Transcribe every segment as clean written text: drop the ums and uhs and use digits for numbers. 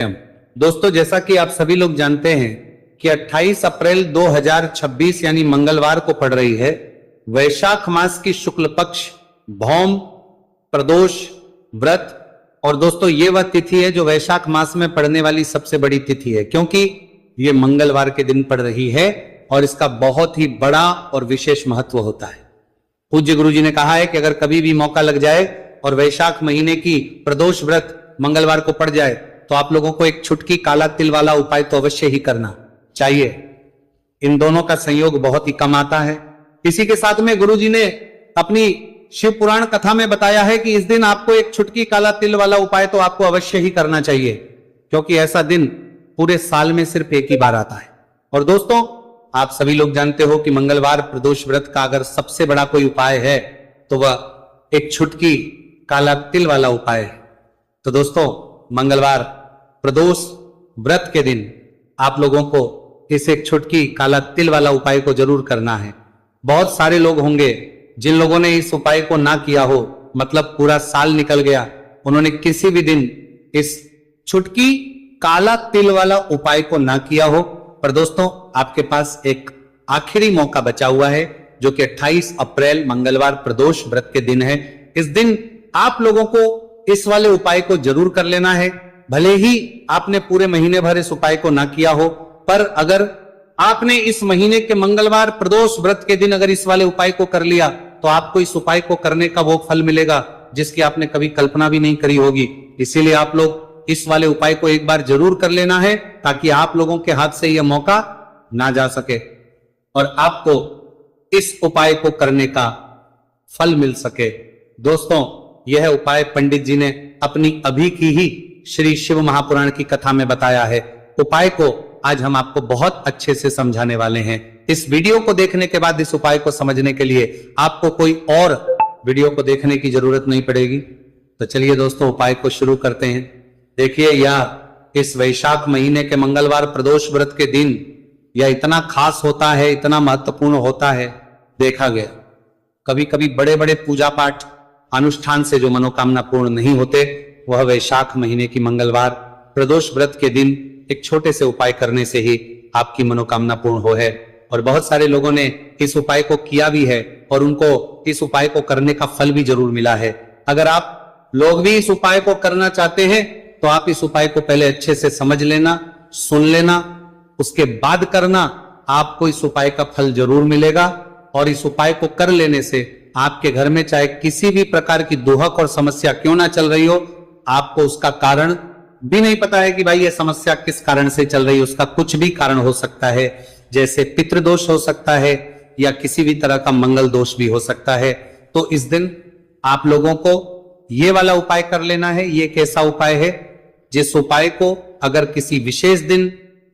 दोस्तों, जैसा कि आप सभी लोग जानते हैं कि 28 अप्रैल 2026 यानी मंगलवार को पड़ रही है वैशाख मास की शुक्ल पक्ष भौम प्रदोष व्रत। और दोस्तों, ये वह तिथि है जो वैशाख मास में पड़ने वाली सबसे बड़ी तिथि है, क्योंकि ये मंगलवार के दिन पड़ रही है और इसका बहुत ही बड़ा और विशेष महत्व होता है। पूज्य गुरु जी ने कहा है कि अगर कभी भी मौका लग जाए और वैशाख महीने की प्रदोष व्रत मंगलवार को पड़ जाए तो आप लोगों को एक छुटकी काला तिल वाला उपाय तो अवश्य ही करना चाहिए। इन दोनों का संयोग बहुत ही कम आता है। इसी के साथ में गुरु जी ने अपनी शिव पुराण कथा में बताया है कि इस दिन आपको एक छुटकी काला तिल वाला उपाय तो आपको अवश्य ही करना चाहिए, क्योंकि ऐसा दिन पूरे साल में सिर्फ एक ही बार आता है। और दोस्तों, आप सभी लोग जानते हो कि मंगलवार प्रदोष व्रत का अगर सबसे बड़ा कोई उपाय है तो वह एक छुटकी काला तिल वाला उपाय है। तो दोस्तों, मंगलवार प्रदोष व्रत के दिन आप लोगों को इस एक छुटकी काला तिल वाला उपाय को जरूर करना है। बहुत सारे लोग होंगे जिन लोगों ने इस उपाय को ना किया हो, मतलब पूरा साल निकल गया, उन्होंने किसी भी दिन इस छुटकी काला तिल वाला उपाय को ना किया हो। पर दोस्तों, आपके पास एक आखिरी मौका बचा हुआ है जो कि 28 अप्रैल मंगलवार प्रदोष व्रत के दिन है। इस दिन आप लोगों को इस वाले उपाय को जरूर कर लेना है। भले ही आपने पूरे महीने भर इस उपाय को ना किया हो, पर अगर आपने इस महीने के मंगलवार प्रदोष व्रत के दिन अगर इस वाले उपाय को कर लिया तो आपको इस उपाय को करने का वो फल मिलेगा जिसकी आपने कभी कल्पना भी नहीं करी होगी। इसीलिए आप लोग इस वाले उपाय को एक बार जरूर कर लेना है ताकि आप लोगों के हाथ से यह मौका ना जा सके और आपको इस उपाय को करने का फल मिल सके। दोस्तों, यह उपाय पंडित जी ने अपनी अभी की ही श्री शिव महापुराण की कथा में बताया है। उपाय को आज हम आपको बहुत अच्छे से समझाने वाले हैं। इस वीडियो को देखने के बाद इस उपाय को समझने के लिए आपको कोई और वीडियो को देखने की जरूरत नहीं पड़ेगी। तो चलिए दोस्तों, उपाय को शुरू करते हैं। देखिए, यह इस वैशाख महीने के मंगलवार प्रदोष व्रत के दिन यह इतना खास होता है, इतना महत्वपूर्ण होता है। देखा गया कभी कभी बड़े बड़े पूजा पाठ अनुष्ठान से जो मनोकामना पूर्ण नहीं होते, वह वैशाख महीने की मंगलवार प्रदोष व्रत के दिन एक छोटे से उपाय करने से ही आपकी मनोकामना पूर्ण हो है। और बहुत सारे लोगों ने इस उपाय को किया भी है और उनको इस उपाय को करने का फल भी जरूर मिला है। अगर आप लोग भी इस उपाय को करना चाहते हैं तो आप इस उपाय को पहले अच्छे से समझ लेना, सुन लेना, उसके बाद करना। आपको इस उपाय का फल जरूर मिलेगा और इस उपाय को कर लेने से आपके घर में चाहे किसी भी प्रकार की दुहक और समस्या क्यों ना चल रही हो, आपको उसका कारण भी नहीं पता है कि भाई ये समस्या किस कारण से चल रही है। उसका कुछ भी कारण हो सकता है, जैसे पितृदोष हो सकता है या किसी भी तरह का मंगल दोष भी हो सकता है। तो इस दिन आप लोगों को ये वाला उपाय कर लेना है। ये एक ऐसा उपाय है जिस उपाय को अगर किसी विशेष दिन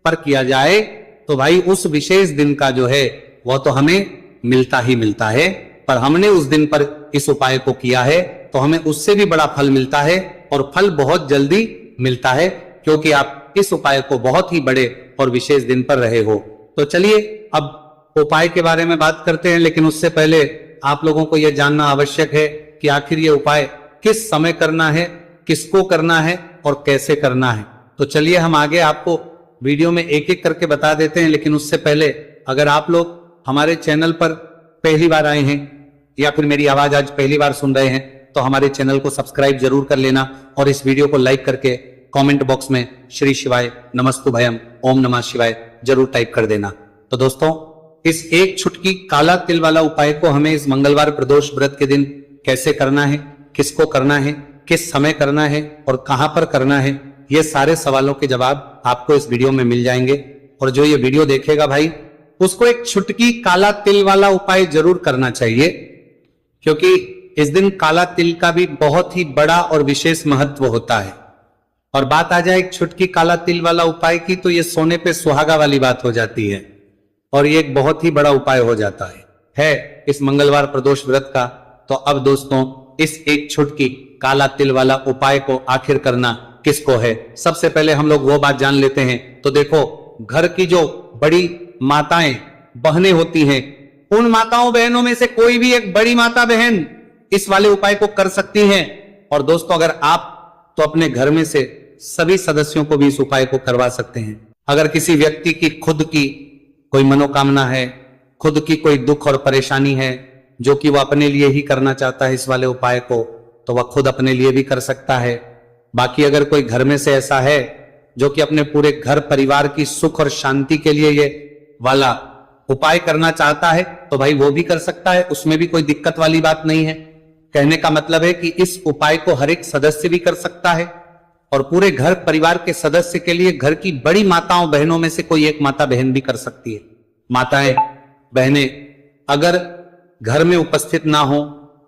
पर किया जाए तो भाई उस विशेष दिन का जो है वह तो हमें मिलता ही मिलता है, पर हमने उस दिन पर इस उपाय को किया है तो हमें उससे भी बड़ा फल मिलता है और फल बहुत जल्दी मिलता है, क्योंकि आप इस उपाय को बहुत ही बड़े और विशेष दिन पर रहे हो। तो चलिए अब उपाय के बारे में बात करते हैं, लेकिन उससे पहले आप लोगों को यह जानना आवश्यक है कि आखिर ये उपाय किस समय करना है, किसको करना है और कैसे करना है। तो चलिए हम आगे आपको वीडियो में एक एक करके बता देते हैं। लेकिन उससे पहले अगर आप लोग हमारे चैनल पर पहली बार आए हैं या फिर मेरी आवाज आज पहली बार सुन रहे हैं तो हमारे चैनल को सब्सक्राइब जरूर कर लेना और इस वीडियो को लाइक करके कमेंट बॉक्स में श्री शिवाय नमस्तु भयम ओम नमः शिवाय जरूर टाइप कर देना। तो दोस्तों, इस एक छुटकी काला तिल वाला उपाय को हमें इस मंगलवार प्रदोष व्रत के दिन कैसे करना है, किसको करना है, किस समय करना है और कहां पर करना है, ये सारे सवालों के जवाब आपको इस वीडियो में मिल जाएंगे। और जो ये वीडियो देखेगा भाई, उसको एक छुटकी काला तिल वाला उपाय जरूर करना चाहिए, क्योंकि इस दिन काला तिल का भी बहुत ही बड़ा और विशेष महत्व होता है। और बात आ जाए एक छुटकी काला तिल वाला उपाय की, तो ये सोने पे सुहागा वाली बात हो जाती है और ये एक बहुत ही बड़ा उपाय हो जाता है इस मंगलवार प्रदोष व्रत का। तो अब दोस्तों, इस एक छुटकी काला तिल वाला उपाय को आखिर करना किसको है, सबसे पहले हम लोग वो बात जान लेते हैं। तो देखो, घर की जो बड़ी माताएं बहनें होती हैं, उन माताओं बहनों में से कोई भी एक बड़ी माता बहन इस वाले उपाय को कर सकती हैं। और दोस्तों, अगर आप तो अपने घर में से सभी सदस्यों को भी इस उपाय को करवा सकते हैं। अगर किसी व्यक्ति की खुद की कोई मनोकामना है, खुद की कोई दुख और परेशानी है जो कि वह अपने लिए ही करना चाहता है इस वाले उपाय को, तो वह खुद अपने लिए भी कर सकता है। बाकी अगर कोई घर में से ऐसा है जो कि अपने पूरे घर परिवार की सुख और शांति के लिए ये वाला उपाय करना चाहता है तो भाई वो भी कर सकता है, उसमें भी कोई दिक्कत वाली बात नहीं है। कहने का मतलब है कि इस उपाय को हर एक सदस्य भी कर सकता है और पूरे घर परिवार के सदस्य के लिए घर की बड़ी माताओं बहनों में से कोई एक माता बहन भी कर सकती है। माताएं बहनें अगर घर में उपस्थित ना हो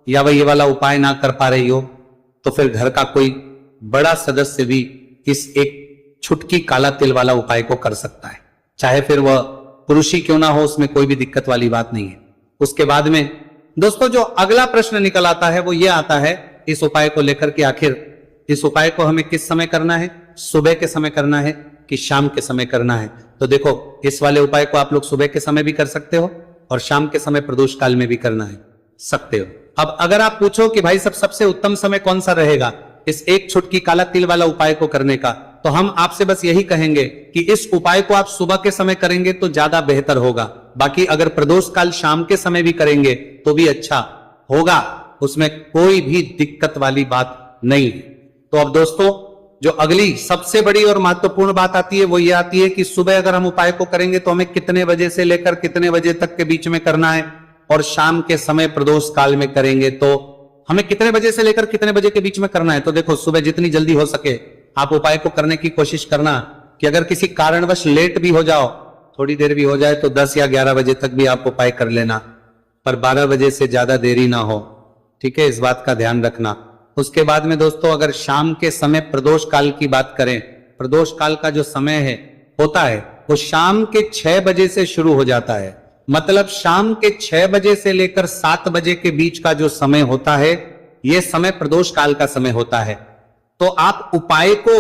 या वह ये वाला उपाय ना कर पा रही हो तो फिर घर का कोई बड़ा सदस्य भी इस एक छुटकी काला तिल वाला उपाय को कर सकता है, चाहे फिर वह पुरुष ही क्यों ना हो, उसमें कोई भी दिक्कत वाली बात नहीं है। उसके बाद में दोस्तों जो अगला प्रश्न निकल आता है वो ये आता है इस उपाय को लेकर के, आखिर इस उपाय को हमें किस समय करना है, सुबह के समय करना है कि शाम के समय करना है। तो देखो इस वाले उपाय को आप लोग सुबह के समय भी कर सकते हो और शाम के समय प्रदोष काल में भी करना है सकते हो। अब अगर आप पूछो कि भाई सबसे उत्तम समय कौन सा रहेगा इस एक छुटकी काला तिल वाला उपाय को करने का, तो हम आपसे बस यही कहेंगे कि इस उपाय को आप सुबह के समय करेंगे तो ज्यादा बेहतर होगा। बाकी अगर प्रदोष काल शाम के समय भी करेंगे तो भी अच्छा होगा, उसमें कोई भी दिक्कत वाली बात नहीं है। तो अब दोस्तों जो अगली सबसे बड़ी और महत्वपूर्ण बात आती है वो ये आती है कि सुबह अगर हम उपाय को करेंगे तो हमें कितने बजे से लेकर कितने बजे तक के बीच में करना है, और शाम के समय प्रदोष काल में करेंगे तो हमें कितने बजे से लेकर कितने बजे के बीच में करना है। तो देखो सुबह जितनी जल्दी हो सके आप उपाय को करने की कोशिश करना कि अगर किसी कारणवश लेट भी हो जाओ, थोड़ी देर भी हो जाए तो 10 या 11 बजे तक भी आप उपाय कर लेना, पर 12 बजे से ज्यादा देरी ना हो, ठीक है, इस बात का ध्यान रखना। उसके बाद में दोस्तों अगर शाम के समय प्रदोष काल की बात करें, प्रदोष काल का जो समय है होता है वो शाम के 6 बजे से शुरू हो जाता है। मतलब शाम के 6 बजे से लेकर 7 बजे के बीच का जो समय होता है यह समय प्रदोष काल का समय होता है। तो आप उपाय को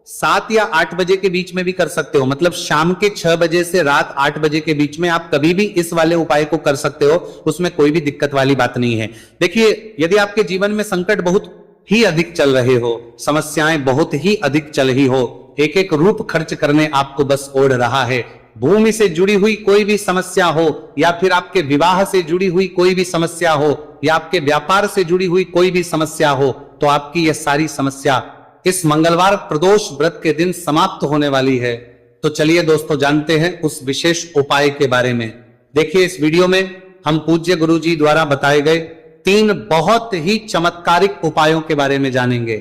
7 या 8 बजे के बीच में भी कर सकते हो। मतलब शाम के 6 बजे से रात 8 बजे के बीच में आप कभी भी इस वाले उपाय को कर सकते हो, उसमें कोई भी दिक्कत वाली बात नहीं है। देखिए यदि आपके जीवन में संकट बहुत ही अधिक चल रहे हो, समस्याएं बहुत ही अधिक चल रही हो, एक एक रूप खर्च करने आपको बस ओढ़ रहा है, भूमि से जुड़ी हुई कोई भी समस्या हो या फिर आपके विवाह से जुड़ी हुई कोई भी समस्या हो या आपके व्यापार से जुड़ी हुई कोई भी समस्या हो, तो आपकी यह सारी समस्या इस मंगलवार प्रदोष व्रत के दिन समाप्त होने वाली है। तो चलिए दोस्तों जानते हैं उस विशेष उपाय के बारे में। देखिए इस वीडियो में हम पूज्य गुरुजी द्वारा बताए गए 3 बहुत ही चमत्कारिक उपायों के बारे में जानेंगे।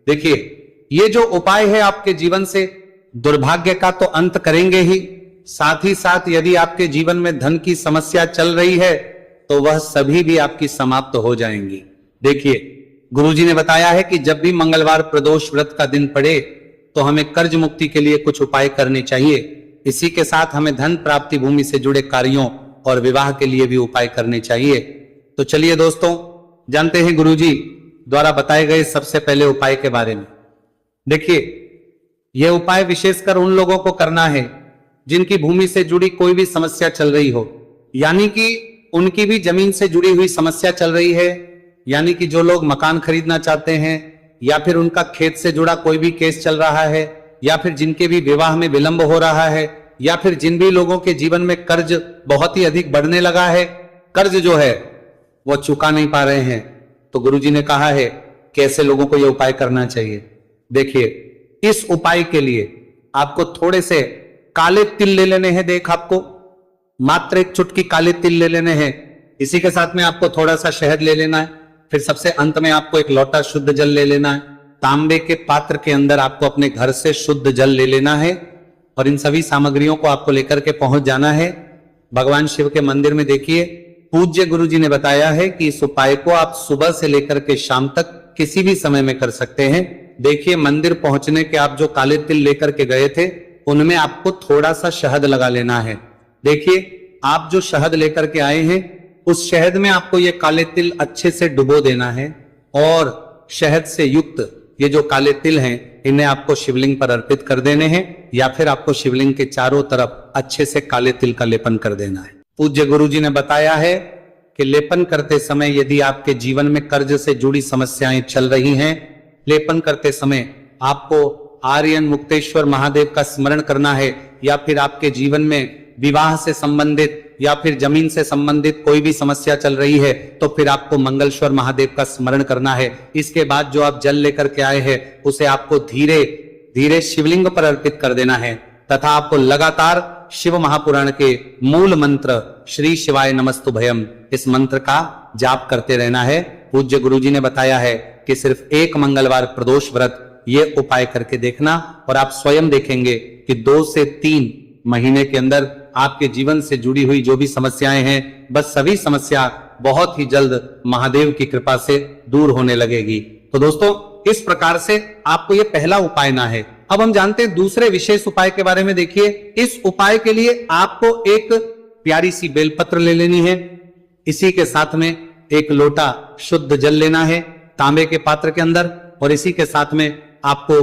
देखिए ये जो उपाय है आपके जीवन से दुर्भाग्य का तो अंत करेंगे ही, साथ ही साथ यदि आपके जीवन में धन की समस्या चल रही है तो वह सभी भी आपकी समाप्त हो जाएंगी। देखिए गुरुजी ने बताया है कि जब भी मंगलवार प्रदोष व्रत का दिन पड़े तो हमें कर्ज मुक्ति के लिए कुछ उपाय करने चाहिए। इसी के साथ हमें धन प्राप्ति, भूमि से जुड़े कार्यों और विवाह के लिए भी उपाय करने चाहिए। तो चलिए दोस्तों जानते हैं गुरुजी द्वारा बताए गए सबसे पहले उपाय के बारे में। देखिए यह उपाय विशेषकर उन लोगों को करना है जिनकी भूमि से जुड़ी कोई भी समस्या चल रही हो, यानी कि उनकी भी जमीन से जुड़ी हुई समस्या चल रही है, यानी कि जो लोग मकान खरीदना चाहते हैं या फिर उनका खेत से जुड़ा कोई भी केस चल रहा है या फिर जिनके भी विवाह में विलंब हो रहा है या फिर जिन भी लोगों के जीवन में कर्ज बहुत ही अधिक बढ़ने लगा है, कर्ज जो है वो चुका नहीं पा रहे हैं, तो गुरुजी ने कहा है कि ऐसे लोगों को यह उपाय करना चाहिए। देखिए इस उपाय के लिए आपको थोड़े से काले तिल ले लेने हैं। देख आपको मात्र एक चुटकी काले तिल ले लेने हैं, इसी के साथ में आपको थोड़ा सा शहद ले लेना है, फिर सबसे अंत में आपको एक लोटा शुद्ध जल ले लेना है। तांबे के पात्र के अंदर आपको अपने घर से शुद्ध जल ले लेना है और इन सभी सामग्रियों को आपको लेकर के पहुंच जाना है भगवान शिव के मंदिर में। देखिए पूज्य गुरुजी ने बताया है कि इस उपाय को आप सुबह से लेकर के शाम तक किसी भी समय में कर सकते हैं। देखिए मंदिर पहुंचने के आप जो काले तिल लेकर के गए थे उनमें आपको थोड़ा सा शहद लगा लेना है। देखिए आप जो शहद लेकर के आए हैं उस शहद में आपको ये काले तिल अच्छे से डुबो देना है और शहद से युक्त ये जो काले तिल हैं इन्हें आपको शिवलिंग पर अर्पित कर देने हैं या फिर आपको शिवलिंग के चारों तरफ अच्छे से काले तिल का लेपन कर देना है। पूज्य गुरुजी ने बताया है कि लेपन करते समय यदि आपके जीवन में कर्ज से जुड़ी समस्याएं चल रही हैं, लेपन करते समय आपको आर्यन मुक्तेश्वर महादेव का स्मरण करना है, या फिर आपके जीवन में विवाह से संबंधित या फिर जमीन से संबंधित कोई भी समस्या चल रही है, तो फिर आपको मंगलेश्वर महादेव का स्मरण करना है। इसके बाद जो आप जल लेकर के आए हैं उसे आपको धीरे धीरे शिवलिंग पर अर्पित कर देना है, तथा आपको लगातार शिव महापुराण के मूल मंत्र श्री शिवाय नमस्तुभयम इस मंत्र का जाप करते रहना है। पूज्य गुरुजी ने बताया है कि सिर्फ एक मंगलवार प्रदोष व्रत ये उपाय करके देखना, और आप स्वयं देखेंगे कि 2 से 3 महीने के अंदर आपके जीवन से जुड़ी हुई जो भी समस्याएं हैं, बस सभी समस्या बहुत ही जल्द महादेव की कृपा से दूर होने लगेगी। तो दोस्तों, इस प्रकार से आपको ये पहला उपाय ना है। अब हम जानते हैं दूसरे विशेष उपाय के बारे में। देखिए, इस उपाय के लिए आपको एक प्यारी सी बेलपत्र ले लेनी है, इसी के साथ में एक लोटा शुद्ध जल लेना है तांबे के पात्र के अंदर, और इसी के साथ में आपको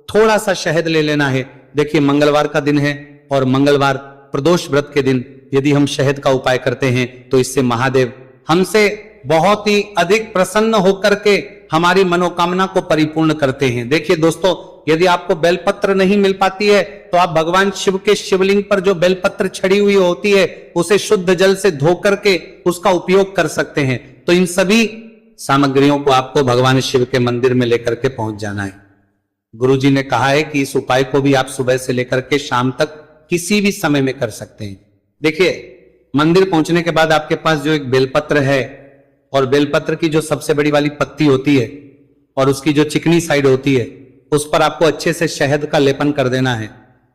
थोड़ा सा शहद ले लेना है। देखिए, मंगलवार का दिन है और मंगलवार प्रदोष व्रत के दिन यदि हम शहद का उपाय करते हैं तो इससे महादेव हमसे बहुत ही अधिक प्रसन्न होकर के हमारी मनोकामना को परिपूर्ण करते हैं। देखिए दोस्तों, यदि आपको बेलपत्र नहीं मिल पाती है तो आप भगवान शिव के शिवलिंग पर जो बेलपत्र छड़ी हुई होती है उसे शुद्ध जल से धो करके उसका उपयोग कर सकते हैं। तो इन सभी सामग्रियों को आपको भगवान शिव के मंदिर में लेकर के पहुंच जाना है। गुरुजी ने कहा है कि इस उपाय को भी आप सुबह से लेकर के शाम तक किसी भी समय में कर सकते हैं। देखिए, मंदिर पहुंचने के बाद आपके पास जो एक बेलपत्र है, और बेलपत्र की जो सबसे बड़ी वाली पत्ती होती है और उसकी जो चिकनी साइड होती है, उस पर आपको अच्छे से शहद का लेपन कर देना है।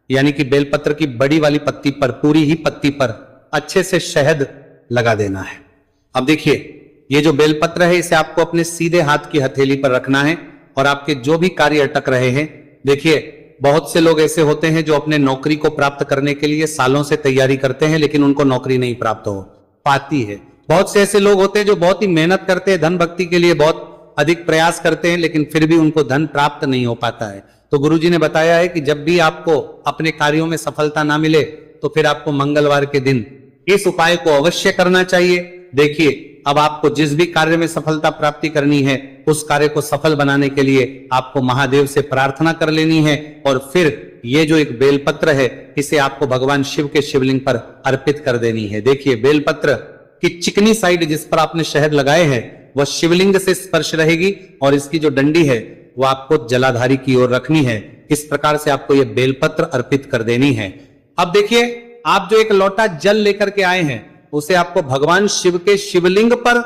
यानी कि बेलपत्र की बड़ी वाली पत्ती पर, पूरी ही पत्ती पर अच्छे से शहद लगा देना है। अब देखिए, ये जो बेलपत्र है इसे आपको अपने सीधे हाथ की हथेली पर रखना है, और आपके जो भी कार्य अटक रहे हैं, देखिए बहुत से लोग ऐसे होते हैं जो अपने नौकरी को प्राप्त करने के लिए सालों से तैयारी करते हैं लेकिन उनको नौकरी नहीं प्राप्त हो पाती है। बहुत से ऐसे लोग होते हैं जो बहुत ही मेहनत करते हैं, धन भक्ति के लिए बहुत अधिक प्रयास करते हैं, लेकिन फिर भी उनको धन प्राप्त नहीं हो पाता है। तो गुरुजी ने बताया है कि जब भी आपको अपने कार्यों में सफलता ना मिले तो फिर आपको मंगलवार के दिन इस उपाय को अवश्य करना चाहिए। देखिए, अब आपको जिस भी कार्य में सफलता प्राप्ति करनी है उस कार्य को सफल बनाने के लिए आपको महादेव से प्रार्थना कर लेनी है, और फिर ये जो एक बेलपत्र है इसे आपको भगवान शिव के शिवलिंग पर अर्पित कर देनी है। देखिए, बेलपत्र की चिकनी साइड जिस पर आपने शहद लगाए हैं वह शिवलिंग से स्पर्श रहेगी, और इसकी जो डंडी है वो आपको जलाधारी की ओर रखनी है। इस प्रकार से आपको ये बेलपत्र अर्पित कर देनी है। अब देखिए, आप जो एक लोटा जल लेकर के आए हैं उसे आपको भगवान शिव के शिवलिंग पर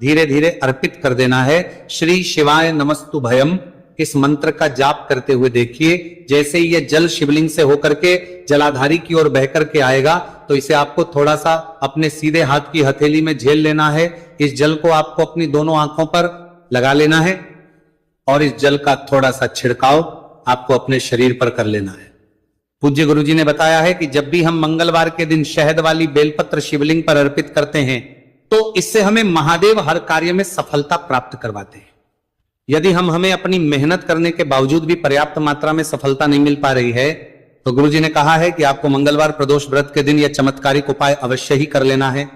धीरे धीरे अर्पित कर देना है। श्री शिवाय नमस्तुभयम इस मंत्र का जाप करते हुए देखिए, जैसे ही यह जल शिवलिंग से होकर के जलाधारी की ओर बह करके आएगा तो इसे आपको थोड़ा सा अपने सीधे हाथ की हथेली में झेल लेना है। इस जल को आपको अपनी दोनों आंखों पर लगा लेना है, और इस जल का थोड़ा सा छिड़काव आपको अपने शरीर पर कर लेना है। पूज्य गुरुजी ने बताया है कि जब भी हम मंगलवार के दिन शहद वाली बेलपत्र शिवलिंग पर अर्पित करते हैं तो इससे हमें महादेव हर कार्य में सफलता प्राप्त करवाते हैं। यदि हमें अपनी मेहनत करने के बावजूद भी पर्याप्त मात्रा में सफलता नहीं मिल पा रही है तो गुरुजी ने कहा है कि आपको मंगलवार प्रदोष व्रत के दिन यह चमत्कारिक उपाय अवश्य ही कर लेना है।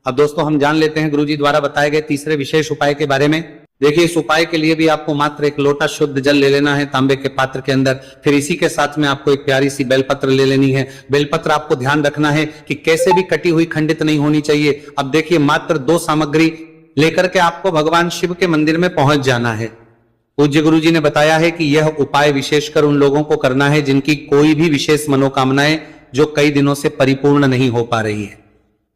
अब दोस्तों, हम जान लेते हैं गुरुजी द्वारा बताए गए तीसरे विशेष उपाय के बारे में। देखिए, इस उपाय के लिए भी आपको मात्र एक लोटा शुद्ध जल ले लेना है तांबे के पात्र के अंदर। फिर इसी के साथ में आपको एक प्यारी सी बेलपत्र ले लेनी है। बेलपत्र आपको ध्यान रखना है कि कैसे भी कटी हुई खंडित नहीं होनी चाहिए। अब देखिए, मात्र 2 सामग्री लेकर के आपको भगवान शिव के मंदिर में पहुंच जाना है। पूज्य गुरुजी ने बताया है कि यह उपाय विशेषकर उन लोगों को करना है जिनकी कोई भी विशेष मनोकामनाएं जो कई दिनों से परिपूर्ण नहीं हो पा रही है,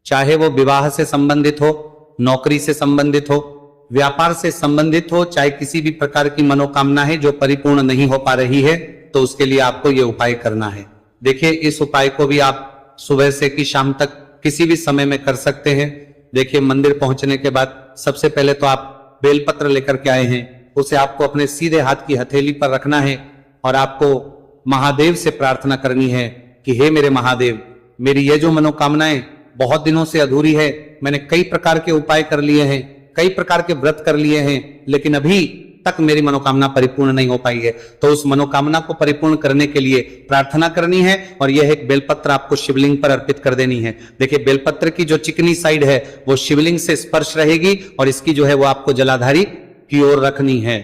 चाहे वो विवाह से संबंधित हो, नौकरी से संबंधित हो, व्यापार से संबंधित हो, चाहे किसी भी प्रकार की मनोकामना है जो परिपूर्ण नहीं हो पा रही है, तो उसके लिए आपको यह उपाय करना है। देखिए, इस उपाय को भी आप सुबह से कि शाम तक किसी भी समय में कर सकते हैं। देखिए, मंदिर पहुंचने के बाद सबसे पहले तो आप बेलपत्र लेकर के आए हैं, उसे आपको अपने सीधे हाथ की हथेली पर रखना है, और आपको महादेव से प्रार्थना करनी है कि हे मेरे महादेव, मेरी ये जो मनोकामनाएं बहुत दिनों से अधूरी है, मैंने कई प्रकार के उपाय कर लिए हैं, कई प्रकार के व्रत कर लिए हैं, लेकिन अभी तक मेरी मनोकामना परिपूर्ण नहीं हो पाई है। तो उस मनोकामना को परिपूर्ण करने के लिए प्रार्थना करनी है, और यह एक बेलपत्र आपको शिवलिंग पर अर्पित कर देनी है। देखिए, बेलपत्र की जो चिकनी साइड है वो शिवलिंग से स्पर्श रहेगी, और इसकी जो है वो आपको जलाधारी की ओर रखनी है।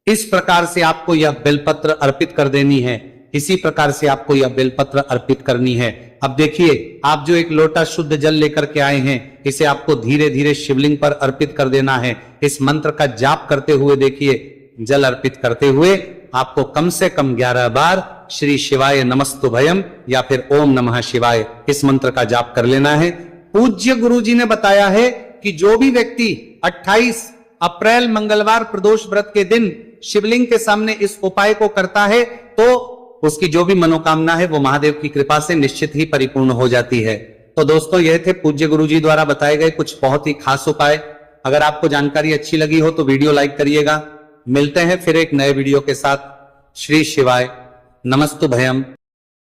इस प्रकार से आपको यह बेलपत्र अर्पित कर देनी है, इसी प्रकार से आपको यह बेलपत्र अर्पित करनी है। अब देखिए, आप जो एक लोटा शुद्ध जल लेकर के आए हैं, इसे आपको धीरे धीरे शिवलिंग पर अर्पित कर देना है। इस मंत्र का जाप करते हुए देखिए, जल अर्पित करते हुए आपको कम से कम 11 बार श्री शिवाय नमस्तुभयम या फिर ओम नमः शिवाय इस मंत्र का जाप कर लेना है। पूज्य गुरुजी ने बताया है कि जो भी व्यक्ति 28 अप्रैल मंगलवार प्रदोष व्रत के दिन शिवलिंग के सामने इस उपाय को करता है तो उसकी जो भी मनोकामना है वो महादेव की कृपा से निश्चित ही परिपूर्ण हो जाती है। तो दोस्तों, यह थे पूज्य गुरुजी द्वारा बताए गए कुछ बहुत ही खास उपाय। अगर आपको जानकारी अच्छी लगी हो तो वीडियो लाइक करिएगा। मिलते हैं फिर एक नए वीडियो के साथ। श्री शिवाय नमस्तुभयम।